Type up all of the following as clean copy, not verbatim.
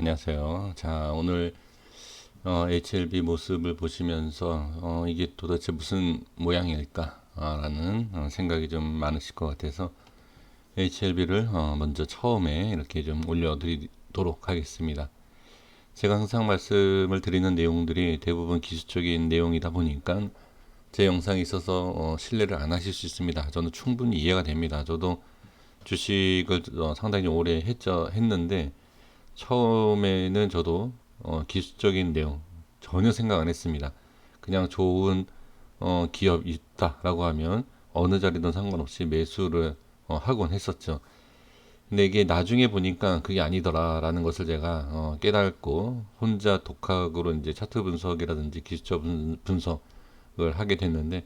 안녕하세요. 자, 오늘 HLB 모습을 보시면서 이게 도대체 무슨 모양일까? 라는 생각이 좀 많으실 것 같아서 HLB를 먼저 처음에 이렇게 좀 올려드리도록 하겠습니다. 제가 항상 말씀을 드리는 내용들이 대부분 기술적인 내용이다 보니까 제 영상에 있어서 신뢰를 안 하실 수 있습니다. 저는 충분히 이해가 됩니다. 저도 주식을 상당히 좀 오래 했는데 처음에는 저도 기술적인 내용 전혀 생각 안 했습니다. 그냥 좋은 기업이 있다라고 하면 어느 자리든 상관없이 매수를 하곤 했었죠. 근데 이게 나중에 보니까 그게 아니더라라는 것을 제가 깨닫고 혼자 독학으로 이제 차트 분석이라든지 기술적 분석을 하게 됐는데,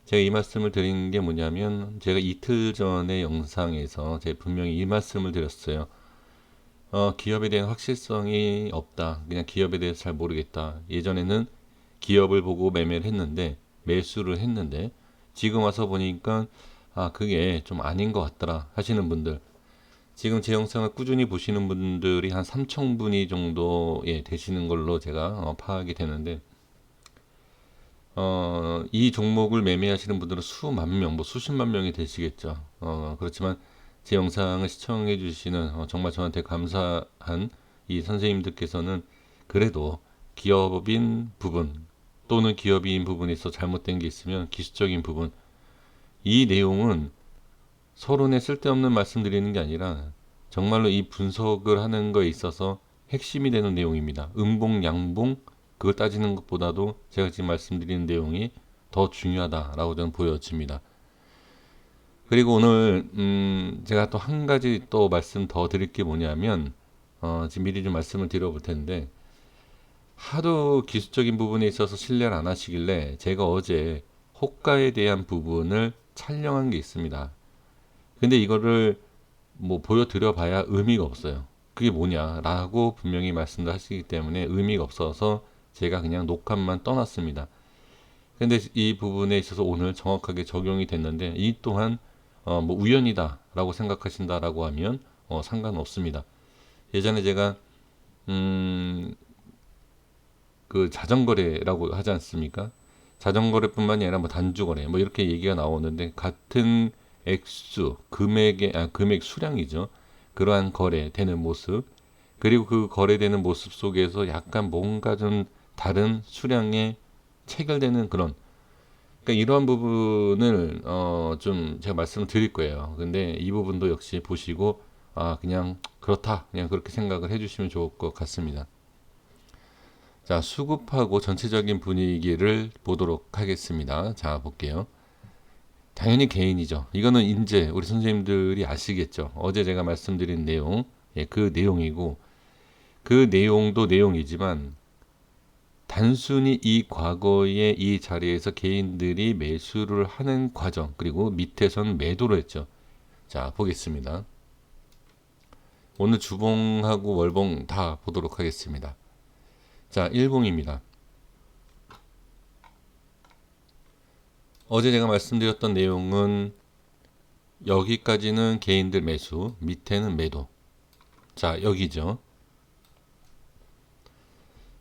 제가 이 말씀을 드린 게 뭐냐면, 제가 이틀 전에 영상에서 제가 분명히 이 말씀을 드렸어요. 기업에 대한 확실성이 없다. 그냥 기업에 대해서 잘 모르겠다. 예전에는 기업을 보고 매매를 했는데, 매수를 했는데, 지금 와서 보니까, 그게 좀 아닌 것 같더라 하시는 분들. 지금 제 영상을 꾸준히 보시는 분들이 한 3천 분이 정도 되시는 걸로 제가 파악이 되는데, 이 종목을 매매하시는 분들은 수만 명, 뭐 수십만 명이 되시겠죠. 그렇지만 제 영상을 시청해 주시는 정말 저한테 감사한 이 선생님들께서는 그래도 기업인 부분 또는 기업인 부분에 있어 잘못된 게 있으면 기술적인 부분, 이 내용은 서론에 쓸데없는 말씀드리는 게 아니라 정말로 이 분석을 하는 거에 있어서 핵심이 되는 내용입니다. 음봉, 양봉 그걸 따지는 것보다도 제가 지금 말씀드리는 내용이 더 중요하다라고 저는 보여집니다. 그리고 오늘 제가 또 한 가지 또 말씀 더 드릴 게 뭐냐면, 지금 미리 좀 말씀을 드려볼 텐데, 하도 기술적인 부분에 있어서 신뢰를 안 하시길래 제가 어제 호가에 대한 부분을 촬영한 게 있습니다. 근데 이거를 뭐 보여드려 봐야 의미가 없어요. 그게 뭐냐라고 분명히 말씀을 하시기 때문에 의미가 없어서 제가 그냥 녹화만 떠났습니다. 근데 이 부분에 있어서 오늘 정확하게 적용이 됐는데, 이 또한 뭐 우연이다라고 생각하신다라고 하면 상관없습니다. 예전에 제가 음, 그 자전거래라고 하지 않습니까? 자전거래뿐만이 아니라 뭐 단주거래 뭐 이렇게 얘기가 나오는데, 같은 액수 금액 수량이죠. 그러한 거래되는 모습, 그리고 그 거래되는 모습 속에서 약간 뭔가 좀 다른 수량의 체결되는 그런, 그러니까 이러한 부분을 좀 제가 말씀을 드릴 거예요. 근데 이 부분도 역시 보시고 그냥 그렇다, 그냥 그렇게 생각을 해주시면 좋을 것 같습니다. 자, 수급하고 전체적인 분위기를 보도록 하겠습니다. 자, 볼게요. 당연히 개인이죠. 이거는 이제 우리 선생님들이 아시겠죠. 어제 제가 말씀드린 내용, 그 내용이고, 그 내용도 내용이지만 단순히 이 과거의 이 자리에서 개인들이 매수를 하는 과정, 그리고 밑에선 매도를 했죠. 자, 보겠습니다. 오늘 주봉하고 월봉 다 보도록 하겠습니다. 자, 일봉입니다. 어제 제가 말씀드렸던 내용은 여기까지는 개인들 매수, 밑에는 매도. 자, 여기죠.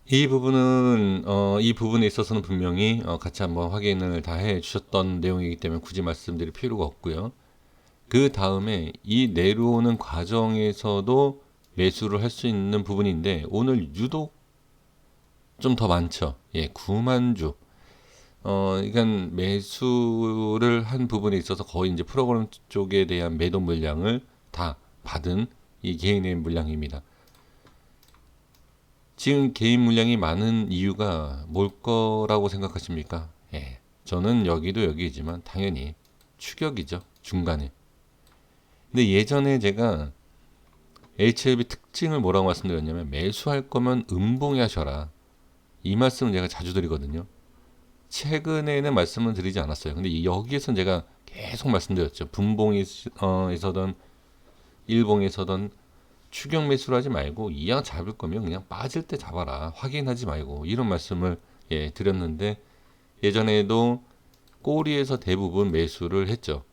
이 부분에 있어서는 분명히 같이 한번 확인을 다 해 주셨던 내용이기 때문에 굳이 말씀드릴 필요가 없고요. 그 다음에 이 내려오는 과정에서도 매수를 할 수 있는 부분인데, 오늘 유독 좀 더 많죠. 9만 주. 그러니까 매수를 한 부분에 있어서 거의 이제 프로그램 쪽에 대한 매도 물량을 다 받은 이 개인의 물량입니다. 지금 개인 물량이 많은 이유가 뭘 거라고 생각하십니까? 저는 여기도 여기지만 당연히 추격이죠. 중간에. 근데 예전에 제가 HLB 특징을 뭐라고 말씀드렸냐면, 매수할 거면 음봉에 하셔라. 이 말씀을 제가 자주 드리거든요. 최근에는 말씀을 드리지 않았어요. 근데 여기에서는 제가 계속 말씀드렸죠. 분봉에서든 일봉에서든 추격 매수를 하지 말고, 이왕 잡을 거면 그냥 빠질 때 잡아라. 확인하지 말고, 이런 말씀을 드렸는데, 예전에도 꼬리에서 대부분 매수를 했죠.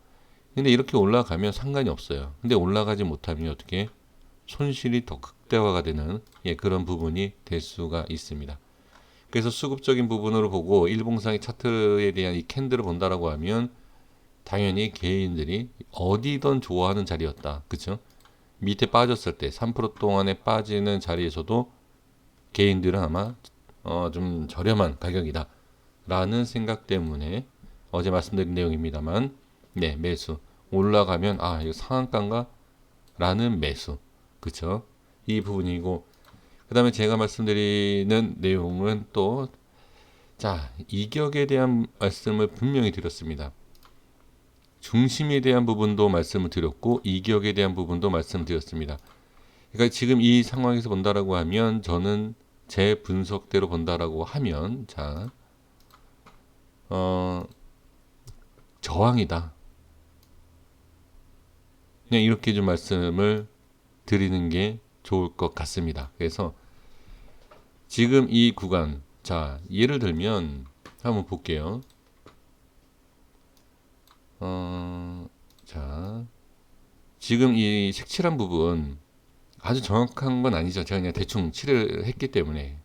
근데 이렇게 올라가면 상관이 없어요. 근데 올라가지 못하면 어떻게? 손실이 더 극대화가 되는 그런 부분이 될 수가 있습니다. 그래서 수급적인 부분으로 보고 일봉상의 차트에 대한 이 캔들을 본다라고 하면 당연히 개인들이 어디든 좋아하는 자리였다. 그쵸? 밑에 빠졌을 때 3% 동안에 빠지는 자리에서도 개인들은 아마 좀 저렴한 가격이다 라는 생각 때문에 어제 말씀드린 내용입니다만 매수 올라가면 이거 상한가인가 라는 매수 그쵸? 이 부분이고 그 다음에 제가 말씀드리는 내용은 또 이격에 대한 말씀을 분명히 드렸습니다. 중심에 대한 부분도 말씀을 드렸고 이격에 대한 부분도 말씀드렸습니다. 그러니까 지금 이 상황에서 본다라고 하면 저는 제 분석대로 본다라고 하면 저항이다. 그냥 이렇게 좀 말씀을 드리는 게 좋을 것 같습니다. 그래서 지금 이 구간 예를 들면 한번 볼게요. 지금 이 색칠한 부분 아주 정확한 건 아니죠. 제가 그냥 대충 칠을 했기 때문에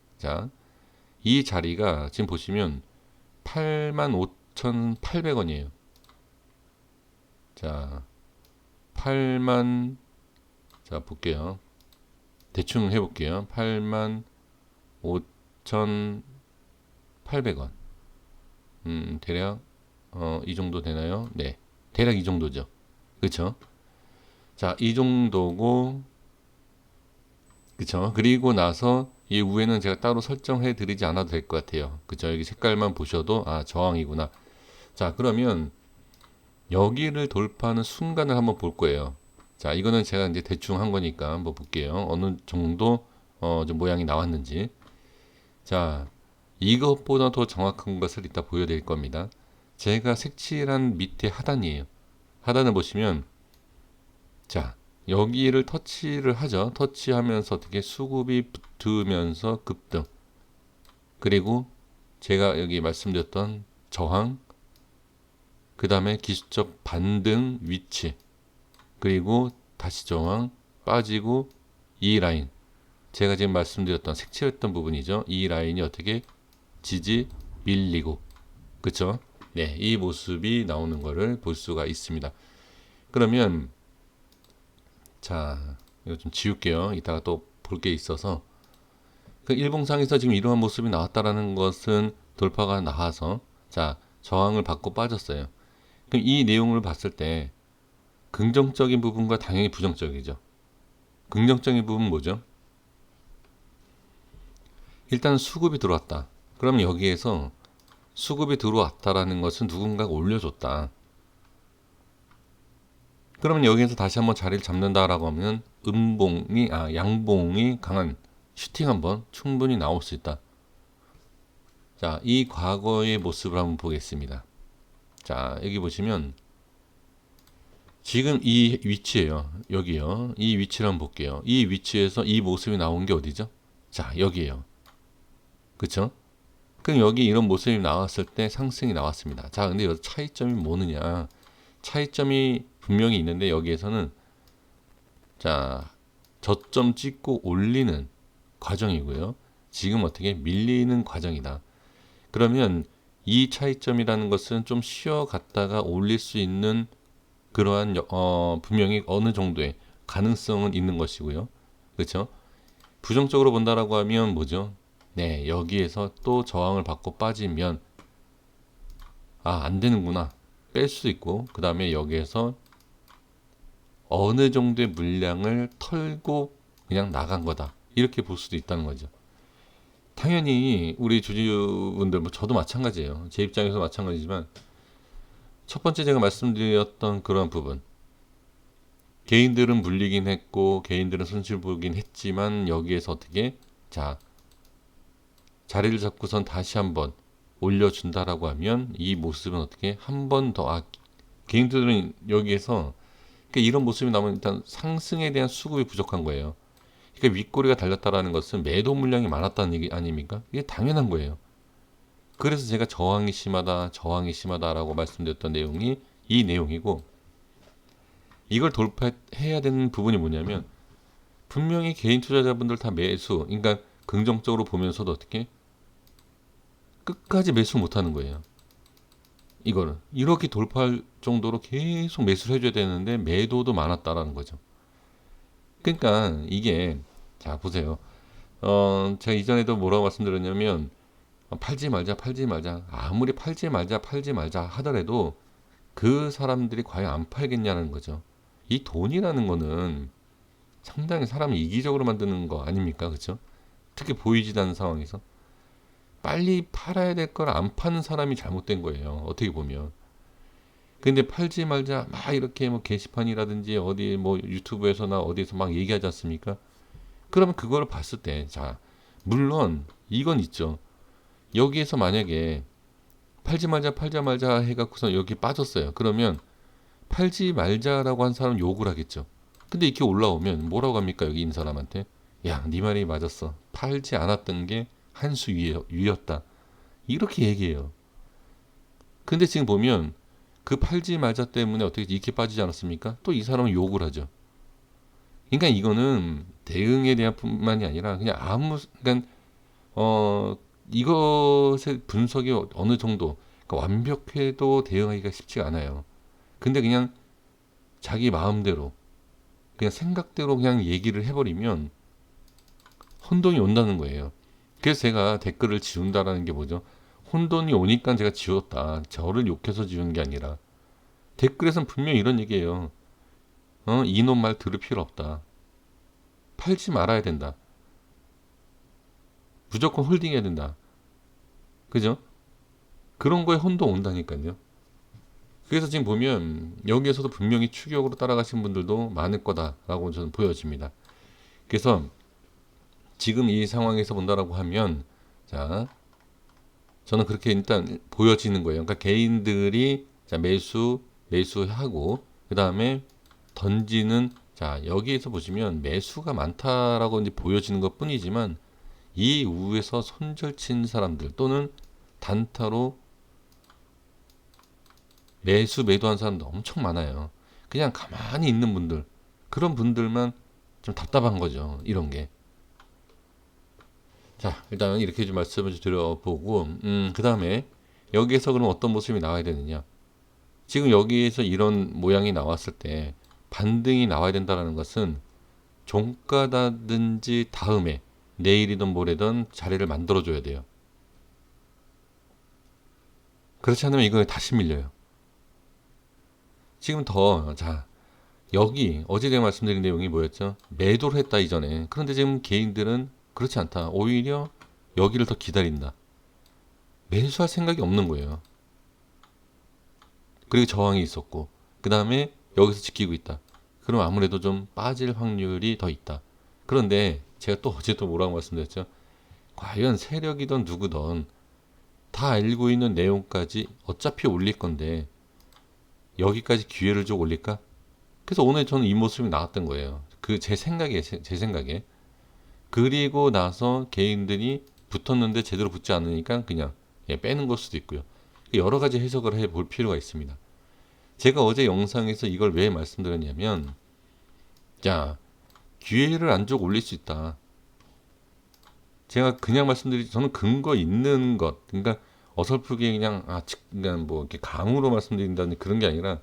이 자리가 지금 보시면 85,800원이에요. 8만 볼게요. 대충 해볼게요. 85,800원. 대략 이 정도 되나요? 네, 대략 이 정도죠. 그쵸? 이 정도고 그쵸? 그리고 나서 이 위에는 제가 따로 설정해 드리지 않아도 될 것 같아요. 그쵸? 여기 색깔만 보셔도 저항이구나. 그러면 여기를 돌파하는 순간을 한번 볼 거예요. 이거는 제가 이제 대충 한 거니까 한번 볼게요. 어느 정도 좀 모양이 나왔는지. 이것보다 더 정확한 것을 이따 보여드릴 겁니다. 제가 색칠한 밑에 하단이에요. 하단을 보시면 여기를 터치를 하죠. 터치하면서 어떻게 수급이 붙으면서 급등. 그리고 제가 여기 말씀드렸던 저항, 그 다음에 기술적 반등 위치, 그리고 다시 저항, 빠지고 이 라인. 제가 지금 말씀드렸던 색칠했던 부분이죠. 이 라인이 어떻게 지지 밀리고 그쵸? 네, 이 모습이 나오는 것을 볼 수가 있습니다. 그러면 이거 좀 지울게요. 이따가 또 볼 게 있어서 그 일봉상에서 지금 이러한 모습이 나왔다라는 것은 돌파가 나와서 저항을 받고 빠졌어요. 그럼 이 내용을 봤을 때 긍정적인 부분과 당연히 부정적이죠. 긍정적인 부분은 뭐죠? 일단 수급이 들어왔다. 그럼 여기에서 수급이 들어왔다라는 것은 누군가가 올려줬다. 그러면 여기에서 다시 한번 자리를 잡는다라고 하면 양봉이 강한 슈팅 한번 충분히 나올 수 있다. 이 과거의 모습을 한번 보겠습니다. 여기 보시면 지금 이 위치예요. 여기요. 이 위치를 한번 볼게요. 이 위치에서 이 모습이 나온 게 어디죠? 여기에요. 그쵸? 그럼 여기 이런 모습이 나왔을 때 상승이 나왔습니다. 근데 여기서 차이점이 뭐느냐? 차이점이 분명히 있는데 여기에서는 저점 찍고 올리는 과정이고요. 지금 어떻게 밀리는 과정이다. 그러면 이 차이점이라는 것은 좀 쉬어갔다가 올릴 수 있는 그러한 분명히 어느 정도의 가능성은 있는 것이고요. 그렇죠? 부정적으로 본다라고 하면 뭐죠? 네, 여기에서 또 저항을 받고 빠지면 안 되는구나. 뺄 수 있고 그 다음에 여기에서 어느 정도의 물량을 털고 그냥 나간 거다. 이렇게 볼 수도 있다는 거죠. 당연히 우리 주주분들, 저도 마찬가지예요. 제 입장에서 마찬가지지만 첫 번째 제가 말씀드렸던 그런 부분. 개인들은 물리긴 했고 개인들은 손실 보긴 했지만 여기에서 어떻게 자리를 잡고선 다시 한번 올려준다라고 하면 이 모습은 어떻게 한 번 더 개인들은 여기에서 그러니까 이런 모습이 나오면 일단 상승에 대한 수급이 부족한 거예요. 그러니까 윗꼬리가 달렸다라는 것은 매도 물량이 많았다는 얘기 아닙니까? 이게 당연한 거예요. 그래서 제가 저항이 심하다라고 말씀드렸던 내용이 이 내용이고 이걸 돌파해야 되는 부분이 뭐냐면 분명히 개인 투자자분들 다 매수, 그러니까 긍정적으로 보면서도 어떻게 끝까지 매수 못하는 거예요. 이거를 이렇게 돌파할 정도로 계속 매수를 해줘야 되는데 매도도 많았다라는 거죠. 그러니까 이게, 자 보세요. 제가 이전에도 뭐라고 말씀드렸냐면, 팔지 말자, 팔지 말자. 아무리 팔지 말자, 팔지 말자 하더라도 그 사람들이 과연 안 팔겠냐는 거죠. 이 돈이라는 거는 상당히 사람을 이기적으로 만드는 거 아닙니까? 그렇죠? 특히 보이지도 않는 상황에서 빨리 팔아야 될 걸 안 파는 사람이 잘못된 거예요. 어떻게 보면. 근데 팔지 말자 막 이렇게 뭐 게시판이라든지 어디 뭐 유튜브에서나 어디에서 막 얘기하지 않습니까? 그러면 그걸 봤을 때, 자, 물론 이건 있죠. 여기에서 만약에 팔지 말자, 팔지 말자 해갖고서 여기 빠졌어요. 그러면 팔지 말자라고 한 사람 욕을 하겠죠. 근데 이렇게 올라오면 뭐라고 합니까? 여기 있는 사람한테. 야, 네 말이 맞았어. 팔지 않았던 게 한 수 위였다. 이렇게 얘기해요. 근데 지금 보면 그 팔지 말자 때문에 어떻게 이렇게 빠지지 않았습니까? 또 이 사람은 욕을 하죠. 그러니까 이거는 대응에 대한 뿐만이 아니라 그냥 그러니까 이것의 분석이 어느 정도, 그러니까 완벽해도 대응하기가 쉽지가 않아요. 근데 그냥 자기 마음대로 그냥 생각대로 그냥 얘기를 해버리면 혼돈이 온다는 거예요. 그래서 제가 댓글을 지운다라는 게 뭐죠? 혼돈이 오니까 제가 지웠다. 저를 욕해서 지운 게 아니라 댓글에서는 분명히 이런 얘기예요. 이놈 말 들을 필요 없다. 팔지 말아야 된다. 무조건 홀딩해야 된다. 그죠? 그런 거에 혼돈 온다니까요. 그래서 지금 보면 여기에서도 분명히 추격으로 따라가신 분들도 많을 거다라고 저는 보여집니다. 그래서 지금 이 상황에서 본다라고 하면, 자, 저는 그렇게 일단 보여지는 거예요. 그러니까 개인들이 자, 매수하고 그 다음에 던지는, 자, 여기에서 보시면 매수가 많다라고 이제 보여지는 것 뿐이지만 이 우에서 손절친 사람들 또는 단타로 매도한 사람도 엄청 많아요. 그냥 가만히 있는 분들, 그런 분들만 좀 답답한 거죠. 이런 게. 자, 일단 이렇게 좀 말씀을 드려보고, 그 다음에 여기에서 그럼 어떤 모습이 나와야 되느냐. 지금 여기에서 이런 모양이 나왔을 때 반등이 나와야 된다는 것은 종가다든지 다음에 내일이든 모레든 자리를 만들어줘야 돼요. 그렇지 않으면 이거 다시 밀려요. 지금 자, 여기 어제 제가 말씀드린 내용이 뭐였죠? 매도를 했다 이전에. 그런데 지금 개인들은 그렇지 않다. 오히려 여기를 더 기다린다. 매수할 생각이 없는 거예요. 그리고 저항이 있었고, 그 다음에 여기서 지키고 있다. 그럼 아무래도 좀 빠질 확률이 더 있다. 그런데 제가 또 어제 또 뭐라고 말씀드렸죠? 과연 세력이든 누구든 다 알고 있는 내용까지 어차피 올릴 건데 여기까지 기회를 좀 올릴까? 그래서 오늘 저는 이 모습이 나왔던 거예요. 그 제 생각에. 그리고 나서 개인들이 붙었는데 제대로 붙지 않으니까 그냥 빼는 걸 수도 있고요. 여러 가지 해석을 해볼 필요가 있습니다. 제가 어제 영상에서 이걸 왜 말씀드렸냐면, 자, 기회를 안 주고 올릴 수 있다. 제가 그냥 말씀드리지, 저는 근거 있는 것, 그러니까 어설프게 그냥 그냥 뭐 이렇게 감으로 말씀드린다는 그런 게 아니라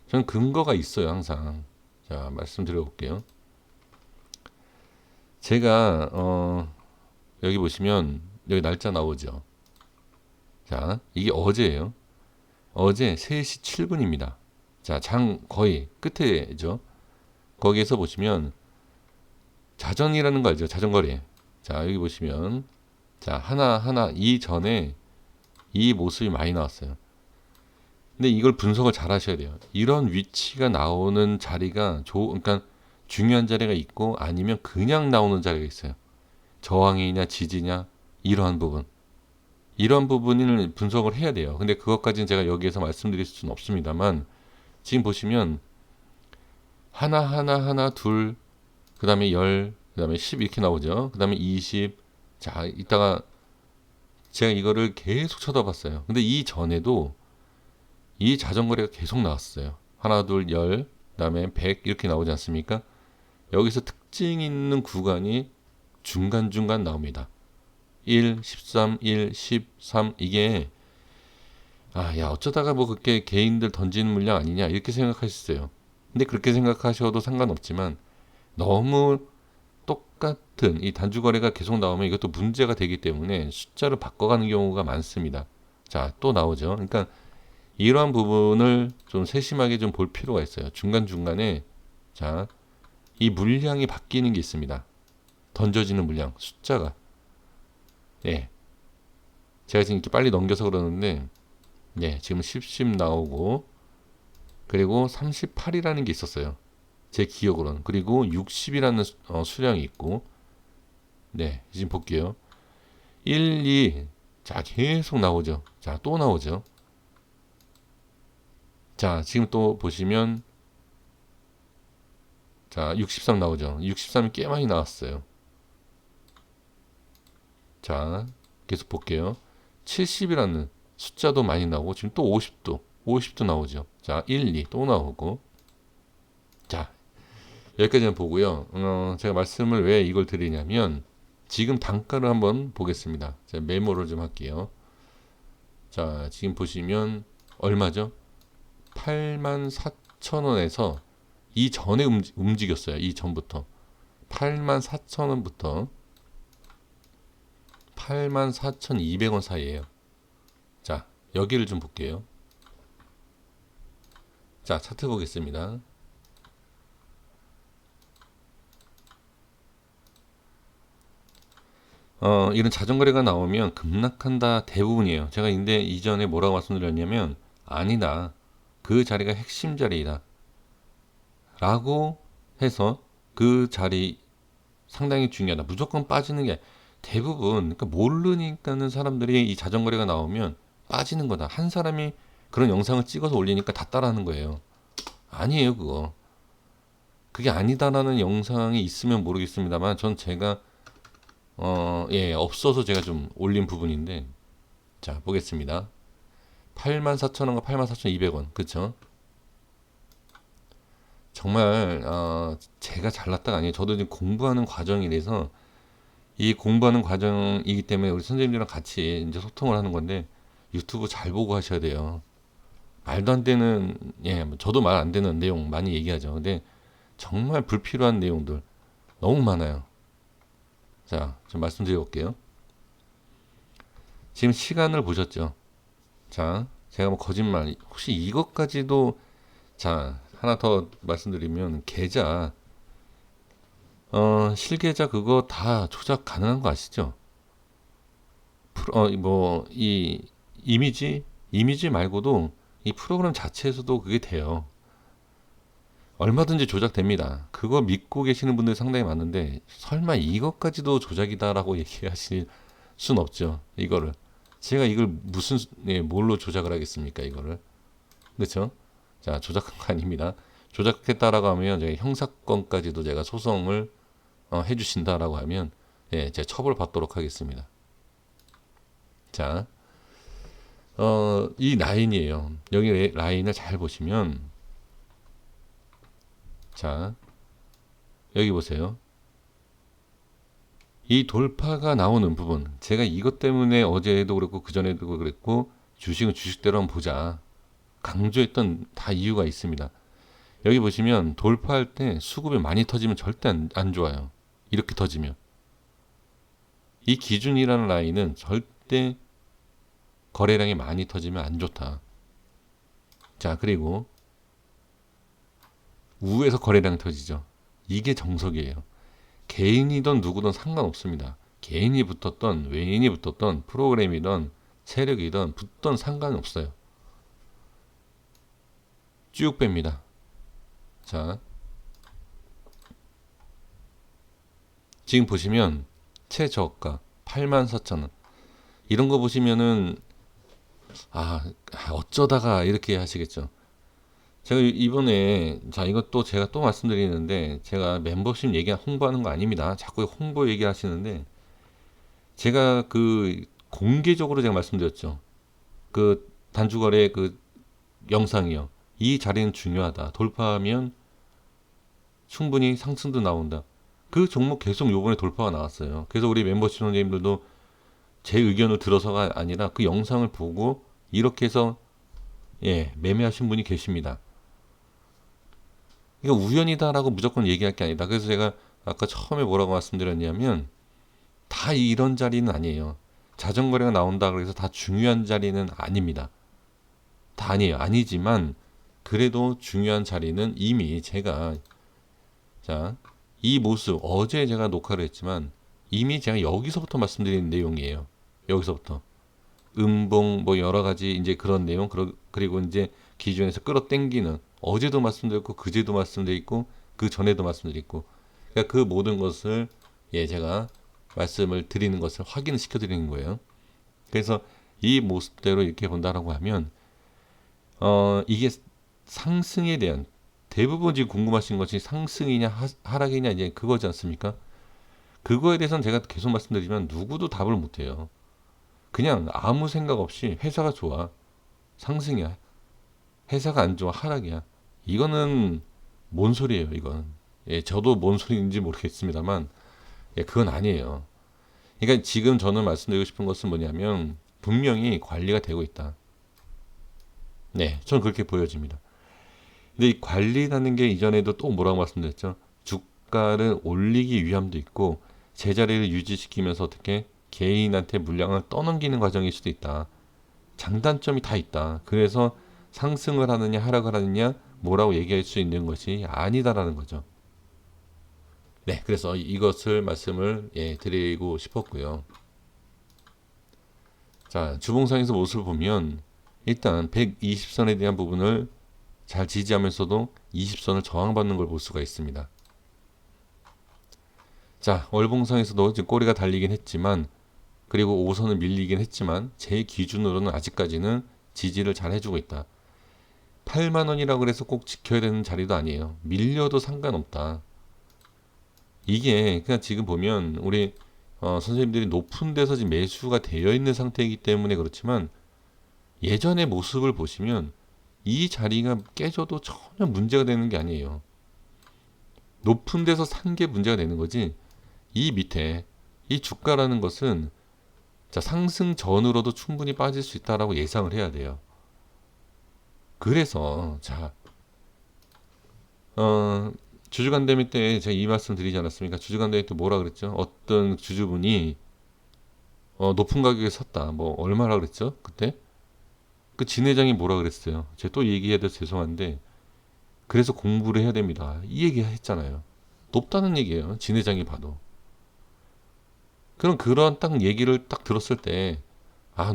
저는 근거가 있어요, 항상. 자, 말씀드려 볼게요. 제가 여기 보시면 여기 날짜 나오죠. 자, 이게 어제예요. 어제 3시 7분입니다. 자, 장 거의 끝에죠. 거기에서 보시면 자전이라는 거 알죠? 자전거래. 자, 여기 보시면 자, 하나 이전에 이 모습이 많이 나왔어요. 근데 이걸 분석을 잘 하셔야 돼요. 이런 위치가 나오는 자리가 그러니까 중요한 자리가 있고 아니면 그냥 나오는 자리가 있어요. 저항이냐 지지냐 이러한 부분. 이런 부분을 분석을 해야 돼요. 근데 그것까지는 제가 여기에서 말씀드릴 수는 없습니다만 지금 보시면 하나 둘 그 다음에 10 그 다음에 10 이렇게 나오죠. 그 다음에 20 자 이따가 제가 이거를 계속 쳐다봤어요. 근데 이 전에도 이 자전거래가 계속 나왔어요. 하나 둘 10 그 다음에 100 이렇게 나오지 않습니까? 여기서 특징 있는 구간이 중간중간 나옵니다. 1, 13, 1, 13 이게 야 어쩌다가 뭐 그렇게 개인들 던지는 물량 아니냐 이렇게 생각하셨어요. 근데 그렇게 생각하셔도 상관없지만 너무 똑같은 이 단주 거래가 계속 나오면 이것도 문제가 되기 때문에 숫자를 바꿔가는 경우가 많습니다. 자, 또 나오죠. 그러니까 이러한 부분을 좀 세심하게 좀 볼 필요가 있어요. 중간중간에 자, 이 물량이 바뀌는 게 있습니다. 던져지는 물량, 숫자가. 예. 제가 지금 이렇게 빨리 넘겨서 그러는데, 예, 지금 10 나오고, 그리고 38이라는 게 있었어요. 제 기억으로는. 그리고 60이라는 수량이 있고, 네, 지금 볼게요. 1, 2, 자, 계속 나오죠. 자, 또 나오죠. 자, 지금 또 보시면, 자, 63 나오죠. 63이 꽤 많이 나왔어요. 자, 계속 볼게요. 70이라는 숫자도 많이 나오고, 지금 또 50도 나오죠. 자, 1, 2 또 나오고. 자, 여기까지는 보고요. 제가 말씀을 왜 이걸 드리냐면, 지금 단가를 한번 보겠습니다. 제가 메모를 좀 할게요. 자, 지금 보시면, 얼마죠? 84,000원에서 이전에 움직였어요. 이전부터. 84,000원부터 84,200원 사이에요. 자, 여기를 좀 볼게요. 자, 차트 보겠습니다. 이런 자전거래가 나오면 급락한다 대부분이에요. 제가 근데 이전에 뭐라고 말씀드렸냐면, 아니다. 그 자리가 핵심 자리이다. 라고 해서 그 자리 상당히 중요하다. 무조건 빠지는 게 대부분, 그러니까 모르니까는 사람들이 이 자전거래가 나오면 빠지는 거다. 한 사람이 그런 영상을 찍어서 올리니까 다 따라하는 거예요. 아니에요, 그거. 그게 아니다라는 영상이 있으면 모르겠습니다만, 전 제가, 예, 없어서 제가 좀 올린 부분인데, 자, 보겠습니다. 84,000원과 84,200원. 그쵸? 정말, 제가 잘났다가 아니에요. 저도 지금 공부하는 과정이라서, 이 공부하는 과정이기 때문에 우리 선생님들이랑 같이 이제 소통을 하는 건데, 유튜브 잘 보고 하셔야 돼요. 말도 안 되는, 예, 뭐 저도 말 안 되는 내용 많이 얘기하죠. 근데 정말 불필요한 내용들 너무 많아요. 자, 좀 말씀드려 볼게요. 지금 시간을 보셨죠? 자, 제가 뭐 거짓말, 혹시 이것까지도, 자, 하나 더 말씀드리면, 계좌, 실계좌 그거 다 조작 가능한 거 아시죠? 이 이미지 말고도 이 프로그램 자체에서도 그게 돼요. 얼마든지 조작됩니다. 그거 믿고 계시는 분들이 상당히 많은데 설마 이것까지도 조작이다라고 얘기하실 순 없죠. 이거를 제가 이걸 무슨 뭘로 조작을 하겠습니까? 이거를 그렇죠? 자 조작한 거 아닙니다. 조작했다라고 하면 제가 형사건까지도 제가 소송을 해주신다라고 하면 예, 제가 처벌받도록 하겠습니다. 자, 이 라인이에요. 여기 라인을 잘 보시면 자 여기 보세요. 이 돌파가 나오는 부분 제가 이것 때문에 어제도 그랬고 그전에도 그랬고 주식은 주식대로 한번 보자 강조했던 다 이유가 있습니다. 여기 보시면 돌파할 때 수급이 많이 터지면 절대 안 좋아요. 이렇게 터지면 이 기준이라는 라인은 절대 거래량이 많이 터지면 안 좋다. 자 그리고 우에서 거래량 터지죠. 이게 정석이에요. 개인이든 누구든 상관없습니다. 개인이 붙었던 외인이 붙었던 프로그램이든 세력이든 붙던 상관없어요. 쭉 뺍니다. 자 지금 보시면 최저가 84,000원 이런 거 보시면은 어쩌다가 이렇게 하시겠죠. 제가 이번에 자 이것도 제가 또 말씀드리는데 제가 멤버십 얘기 홍보하는 거 아닙니다. 자꾸 홍보 얘기하시는데 제가 그 공개적으로 제가 말씀드렸죠. 그 단주거래 그 영상이요. 이 자리는 중요하다. 돌파하면 충분히 상승도 나온다. 그 종목 계속 요번에 돌파가 나왔어요. 그래서 우리 멤버십 선생님들도 제 의견을 들어서가 아니라 그 영상을 보고 이렇게 해서 매매하신 분이 계십니다. 이거 우연이다라고 무조건 얘기할 게 아니다. 그래서 제가 아까 처음에 뭐라고 말씀드렸냐면 다 이런 자리는 아니에요. 자전거래가 나온다 그래서 다 중요한 자리는 아닙니다. 다 아니에요. 아니지만 그래도 중요한 자리는 이미 제가 이 모습 어제 제가 녹화를 했지만 이미 제가 여기서부터 말씀드린 내용이에요. 여기서부터 음봉 뭐 여러 가지 이제 그런 내용 그리고 이제 기준에서 끌어당기는 어제도 말씀드렸고 그제도 말씀드렸고 그 전에도 말씀드렸고 그러니까 그 모든 것을 제가 말씀을 드리는 것을 확인시켜 드리는 거예요. 그래서 이 모습대로 이렇게 본다라고 하면 이게 상승에 대한 대부분 지금 궁금하신 것이 상승이냐 하락이냐 이제 그거지 않습니까? 그거에 대해서는 제가 계속 말씀드리지만 누구도 답을 못해요. 그냥 아무 생각 없이 회사가 좋아 상승이야, 회사가 안 좋아 하락이야. 이거는 뭔 소리예요, 이건. 저도 뭔 소리인지 모르겠습니다만 그건 아니에요. 그러니까 지금 저는 말씀드리고 싶은 것은 뭐냐면 분명히 관리가 되고 있다. 네, 저는 그렇게 보여집니다. 근데 이 관리라는 게 이전에도 또 뭐라고 말씀드렸죠? 주가를 올리기 위함도 있고 제자리를 유지시키면서 어떻게 개인한테 물량을 떠넘기는 과정일 수도 있다. 장단점이 다 있다. 그래서 상승을 하느냐 하락을 하느냐 뭐라고 얘기할 수 있는 것이 아니다라는 거죠. 네, 그래서 이것을 말씀을 드리고 싶었고요. 자, 주봉상에서 모습을 보면 일단 120선에 대한 부분을 잘 지지하면서도 20선을 저항받는 걸 볼 수가 있습니다. 자, 월봉상에서도 지금 꼬리가 달리긴 했지만 그리고 5선을 밀리긴 했지만 제 기준으로는 아직까지는 지지를 잘 해주고 있다. 8만원이라고 해서 꼭 지켜야 되는 자리도 아니에요. 밀려도 상관없다. 이게 그냥 지금 보면 우리 선생님들이 높은 데서 지금 매수가 되어 있는 상태이기 때문에 그렇지만 예전의 모습을 보시면 이 자리가 깨져도 전혀 문제가 되는 게 아니에요. 높은 데서 산 게 문제가 되는 거지. 이 밑에 이 주가라는 것은 상승 전으로도 충분히 빠질 수 있다라고 예상을 해야 돼요. 그래서 주주간담회 때 제가 이 말씀 드리지 않았습니까? 주주간담회 때 뭐라 그랬죠? 어떤 주주분이 높은 가격에 샀다. 뭐 얼마라 그랬죠? 그때 그 진회장이 뭐라 그랬어요? 제가 또 얘기해야 돼서 죄송한데 그래서 공부를 해야 됩니다. 이 얘기 했잖아요. 높다는 얘기예요. 진회장이 봐도. 그럼 그런 딱 얘기를 딱 들었을 때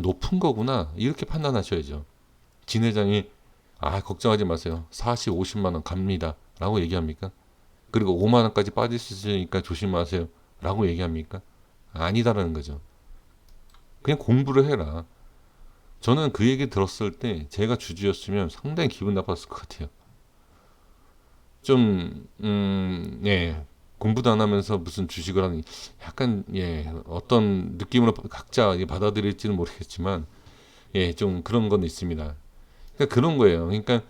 높은 거구나 이렇게 판단하셔야죠. 진회장이 걱정하지 마세요. 40, 50만 원 갑니다. 라고 얘기합니까? 그리고 5만 원까지 빠질 수 있으니까 조심하세요. 라고 얘기합니까? 아니다라는 거죠. 그냥 공부를 해라. 저는 그 얘기 들었을 때 제가 주주였으면 상당히 기분 나빴을 것 같아요. 좀, 공부도 안 하면서 무슨 주식을 하는, 약간, 어떤 느낌으로 각자 받아들일지는 모르겠지만, 좀 그런 건 있습니다. 그러니까 그런 거예요. 그러니까,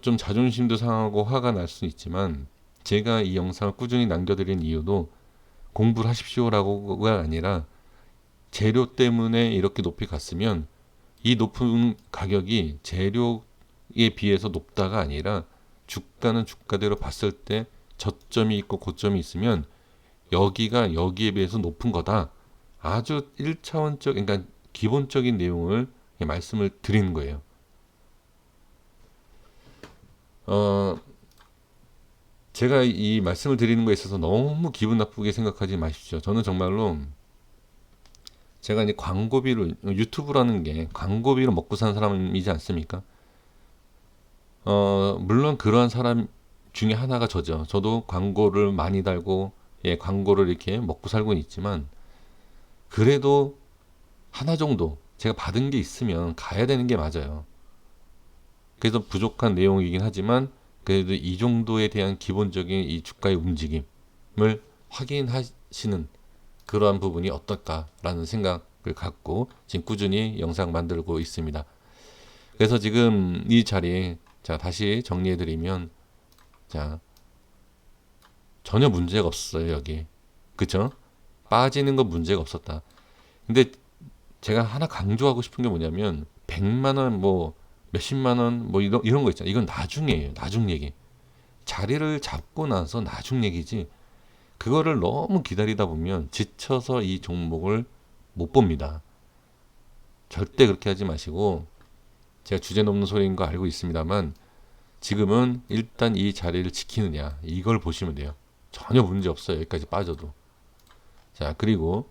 좀 자존심도 상하고 화가 날 수는 있지만, 제가 이 영상을 꾸준히 남겨드린 이유도 공부를 하십시오라고가 아니라, 재료 때문에 이렇게 높이 갔으면, 이 높은 가격이 재료에 비해서 높다가 아니라, 주가는 주가대로 봤을 때 저점이 있고 고점이 있으면 여기가 여기에 비해서 높은 거다. 아주 1차원적, 그러니까 기본적인 내용을 말씀을 드리는 거예요. 제가 이 말씀을 드리는 거에 있어서 너무 기분 나쁘게 생각하지 마십시오. 저는 정말로 제가 이제 광고비를 유튜브라는 게 광고비로 먹고 사는 사람이지 않습니까? 물론 그러한 사람 중에 하나가 저죠. 저도 광고를 많이 달고, 광고를 이렇게 먹고 살고는 있지만, 그래도 하나 정도 제가 받은 게 있으면 가야 되는 게 맞아요. 그래서 부족한 내용이긴 하지만, 그래도 이 정도에 대한 기본적인 이 주가의 움직임을 확인하시는 그러한 부분이 어떨까라는 생각을 갖고 지금 꾸준히 영상 만들고 있습니다. 그래서 지금 이 자리에 다시 정리해드리면, 전혀 문제가 없어요, 여기. 그쵸? 빠지는 건 문제가 없었다. 근데 제가 하나 강조하고 싶은 게 뭐냐면 100만 원, 뭐 몇십만 원, 뭐 이런 거 있잖아요. 이건 나중이에요. 나중 얘기. 자리를 잡고 나서 나중 얘기지. 그거를 너무 기다리다 보면 지쳐서 이 종목을 못 봅니다. 절대 그렇게 하지 마시고, 제가 주제 넘는 소리인 거 알고 있습니다만 지금은 일단 이 자리를 지키느냐 이걸 보시면 돼요. 전혀 문제 없어요. 여기까지 빠져도. 자, 그리고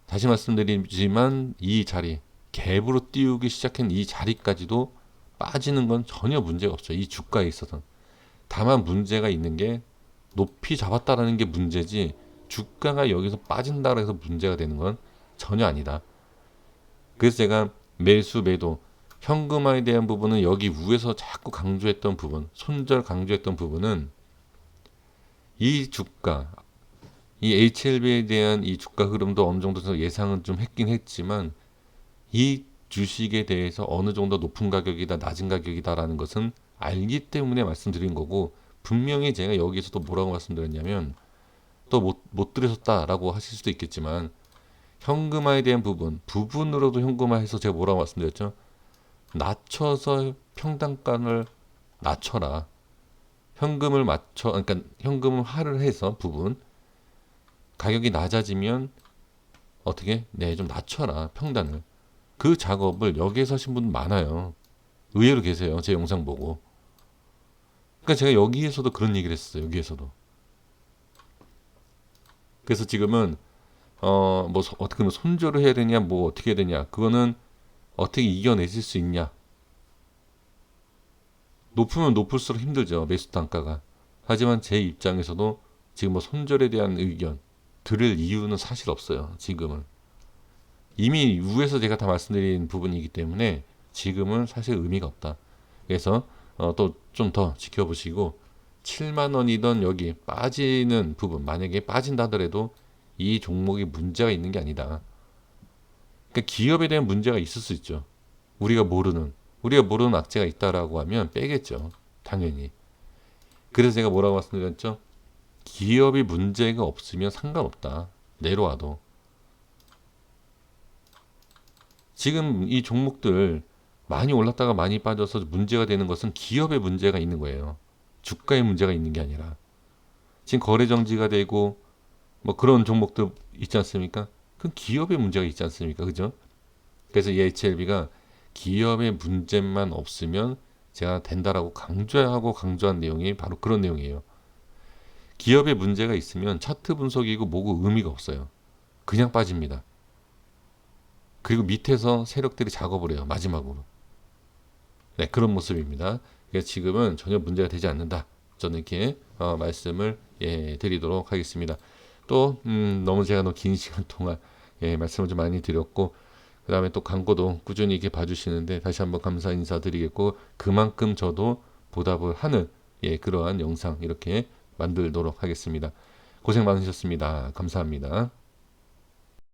다시 말씀드리지만 이 자리, 갭으로 띄우기 시작한 이 자리까지도 빠지는 건 전혀 문제가 없어요. 이 주가에 있어서. 다만 문제가 있는 게 높이 잡았다라는 게 문제지, 주가가 여기서 빠진다고 해서 문제가 되는 건 전혀 아니다. 그래서 제가 매수 매도 현금화에 대한 부분은 여기 위에서 자꾸 강조했던 부분, 손절 강조했던 부분은 이 주가, 이 HLB에 대한 이 주가 흐름도 어느 정도 예상은 좀 했긴 했지만 이 주식에 대해서 어느 정도 높은 가격이다 낮은 가격이다라는 것은 알기 때문에 말씀드린 거고, 분명히 제가 여기서도 뭐라고 말씀드렸냐면, 또 못 들으셨다라고 하실 수도 있겠지만 현금화에 대한 부분으로도 현금화해서 제가 뭐라고 말씀드렸죠? 낮춰서 평단가를 낮춰라. 현금을 맞춰, 그러니까 현금화를 해서 부분 가격이 낮아지면 어떻게? 네, 좀 낮춰라 평단을. 그 작업을 여기에서 하신 분 많아요. 의외로 계세요. 제 영상 보고. 그러니까 제가 여기에서도 그런 얘기를 했었어요. 여기에서도. 그래서 지금은 뭐 어떻게 뭐 손절을 해야 되냐, 뭐 어떻게 해야 되냐, 그거는 어떻게 이겨내실 수 있냐. 높으면 높을수록 힘들죠. 매수 단가가. 하지만 제 입장에서도 지금 뭐 손절에 대한 의견 들을 이유는 사실 없어요. 지금은. 이미 위에서 제가 다 말씀드린 부분이기 때문에 지금은 사실 의미가 없다. 그래서 또 좀 더 지켜보시고, 7만 원이던 여기 빠지는 부분, 만약에 빠진다 하더라도 이 종목이 문제가 있는 게 아니다. 그러니까 기업에 대한 문제가 있을 수 있죠. 우리가 모르는 악재가 있다라고 하면 빼겠죠. 당연히. 그래서 제가 뭐라고 말씀드렸죠? 기업이 문제가 없으면 상관없다. 내려와도. 지금 이 종목들 많이 올랐다가 많이 빠져서 문제가 되는 것은 기업의 문제가 있는 거예요. 주가의 문제가 있는 게 아니라. 지금 거래 정지가 되고 뭐 그런 종목들 있지 않습니까? 그건 기업의 문제가 있지 않습니까? 그죠? 그래서 이 HLB가 기업의 문제만 없으면 제가 된다라고 강조한 내용이 바로 그런 내용이에요. 기업의 문제가 있으면 차트 분석이고 뭐고 의미가 없어요. 그냥 빠집니다. 그리고 밑에서 세력들이 작업을 해요. 마지막으로. 네, 그런 모습입니다. 그래서 지금은 전혀 문제가 되지 않는다. 저는 이렇게 말씀을 드리도록 하겠습니다. 또 너무 제가 긴 시간 동안 말씀을 좀 많이 드렸고, 그 다음에 또 광고도 꾸준히 이렇게 봐주시는데 다시 한번 감사 인사드리겠고, 그만큼 저도 보답을 하는 그러한 영상 이렇게 만들도록 하겠습니다. 고생 많으셨습니다. 감사합니다.